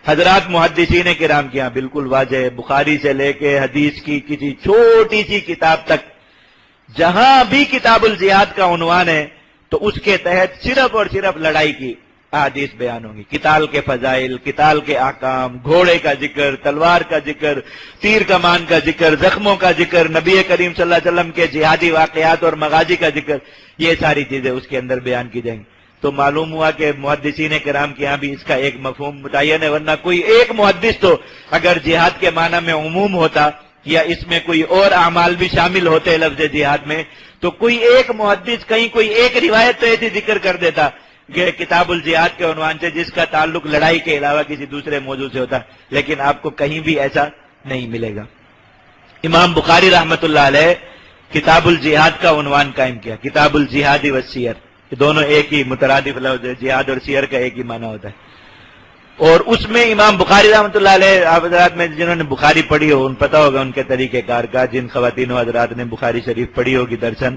حضرات محدثین کرام کے یہاں بالکل واضح ہے، بخاری سے لے کے حدیث کی کسی چھوٹی سی کتاب تک جہاں بھی کتاب الجہاد کا عنوان ہے تو اس کے تحت صرف اور صرف لڑائی کی احادیث بیان ہوں گی، قتال کے فضائل، قتال کے احکام، گھوڑے کا ذکر، تلوار کا ذکر، تیر کمان کا ذکر، زخموں کا ذکر، نبی کریم صلی اللہ علیہ وسلم کے جہادی واقعات اور مغازی کا ذکر، یہ ساری چیزیں اس کے اندر بیان کی جائیں گی۔ تو معلوم ہوا کہ محدثین کرام کے یہاں بھی اس کا ایک مفہوم متعین ہے، ورنہ کوئی ایک محدث تو اگر جہاد کے معنی میں عموم ہوتا یا اس میں کوئی اور اعمال بھی شامل ہوتے لفظ جہاد میں، تو کوئی ایک محدث کہیں کوئی ایک روایت تو ایسی ذکر کر دیتا کہ کتاب الجہاد کے عنوان سے جس کا تعلق لڑائی کے علاوہ کسی دوسرے موضوع سے ہوتا، لیکن آپ کو کہیں بھی ایسا نہیں ملے گا۔ امام بخاری رحمۃ اللہ علیہ کتاب الجہاد کا عنوان قائم کیا، کتاب الجہاد والسیر، یہ دونوں ایک ہی مترادف لفظ ہے، جہاد اور سیر کا ایک ہی معنی ہوتا ہے۔ اور اس میں امام بخاری رحمۃ اللہ علیہ، آپ حضرات میں جنہوں نے بخاری پڑھی ہو ان پتہ ہوگا ان کے طریقہ کار کا، جن خواتین و حضرات نے بخاری شریف پڑھی ہوگی درسن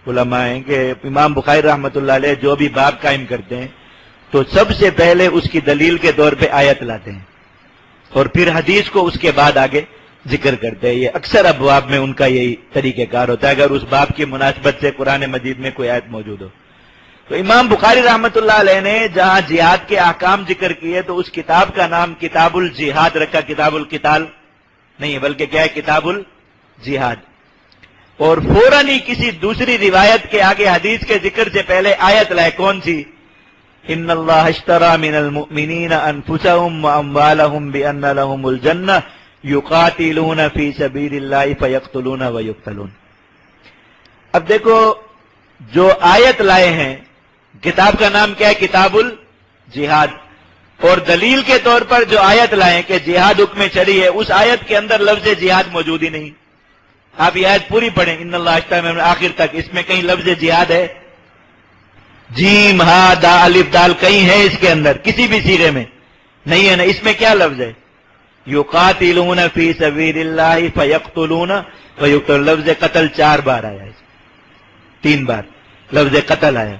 علماء ہیں کہ امام بخاری رحمۃ اللہ علیہ جو بھی باب قائم کرتے ہیں تو سب سے پہلے اس کی دلیل کے طور پہ آیت لاتے ہیں اور پھر حدیث کو اس کے بعد آگے ذکر کرتے ہیں۔ یہ اکثر ابواب میں ان کا یہی طریقہ کار ہوتا ہے اگر اس باب کی مناسبت سے قرآن مجید میں کوئی آیت موجود ہو۔ تو امام بخاری رحمۃ اللہ علیہ نے جہاں جہاد کے احکام ذکر کیے تو اس کتاب کا نام کتاب الجہاد رکھا، کتاب القتال نہیں ہے بلکہ کیا ہے، کتاب الجہاد۔ اور فوراً ہی کسی دوسری روایت کے آگے حدیث کے ذکر سے پہلے آیت لائے، کون سی؟ ان اللہ اشترى من المؤمنین انفسهم واموالهم بان لهم الجنہ یقاتلون فی سبیل اللہ فیقتلون ویقتلون۔ اب دیکھو جو آیت لائے ہیں، کتاب کا نام کیا ہے، کتاب الجہاد، اور دلیل کے طور پر جو آیت لائے کہ جہاد حکم شرعی ہے، اس آیت کے اندر لفظ جہاد موجود ہی نہیں۔ آپ یہ آیت پوری پڑھیں، ان اللہ اشترى آخر تک، اس میں کہیں لفظ جہاد ہے؟ جیم ہا دا الف دال کہیں ہے اس کے اندر کسی بھی سیغے میں نہیں ہے نا۔ اس میں کیا لفظ ہے؟ یقاتلون فی سبیل اللہ فیقتلون ویقتلون۔ لفظ قتل 4 بار آیا ہے، 3 بار لفظ قتل آیا۔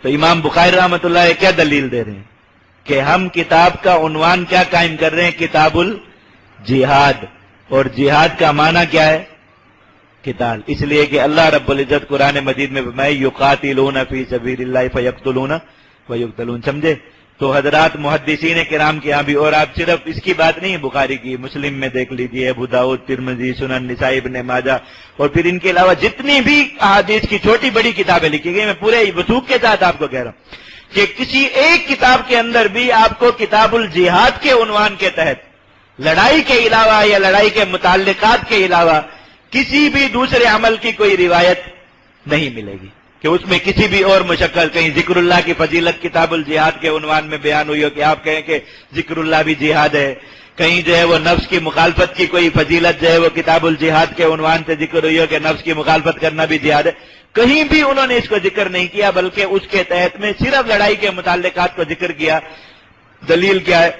تو امام بخاری رحمۃ اللہ علیہ کیا دلیل دے رہے ہیں کہ ہم کتاب کا عنوان کیا قائم کر رہے ہیں، کتاب الجہاد، اور جہاد کا معنی کیا ہے، قتال، اس لیے کہ اللہ رب العزت قرآن مجید میں فرمائے یقاتلون فی سبیل اللہ فیقتلون ویقتلون، سمجھے؟ تو حضرات محدثین کرام کے یہاں بھی، اور آپ صرف اس کی بات نہیں ہے بخاری کی، مسلم میں دیکھ لیجئے، ابو داؤد، ترمذی، سنن نسائی، ابن ماجہ، اور پھر ان کے علاوہ جتنی بھی احادیث کی چھوٹی بڑی کتابیں لکھی گئی، میں پورے وثوق کے ساتھ آپ کو کہہ رہا ہوں کہ کسی ایک کتاب کے اندر بھی آپ کو کتاب الجہاد کے عنوان کے تحت لڑائی کے علاوہ یا لڑائی کے متعلقات کے علاوہ کسی بھی دوسرے عمل کی کوئی روایت نہیں ملے گی کہ اس میں کسی بھی اور مشکل، کہیں ذکر اللہ کی فضیلت کتاب الجہاد کے عنوان میں بیان ہوئی ہو کہ آپ کہیں کہ ذکر اللہ بھی جہاد ہے، کہیں جو ہے وہ نفس کی مخالفت کی کوئی فضیلت جو ہے وہ کتاب الجہاد کے عنوان سے ذکر ہوئی ہو کہ نفس کی مخالفت کرنا بھی جہاد ہے، کہیں بھی انہوں نے اس کو ذکر نہیں کیا، بلکہ اس کے تحت میں صرف لڑائی کے متعلقات کو ذکر کیا۔ دلیل کیا ہے؟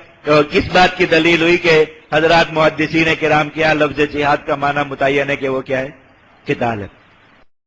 کس بات کی دلیل ہوئی کہ حضرات محدثین کرام کیا لفظ جہاد کا معنی متعین ہے کہ وہ کیا ہے، قتال ہے۔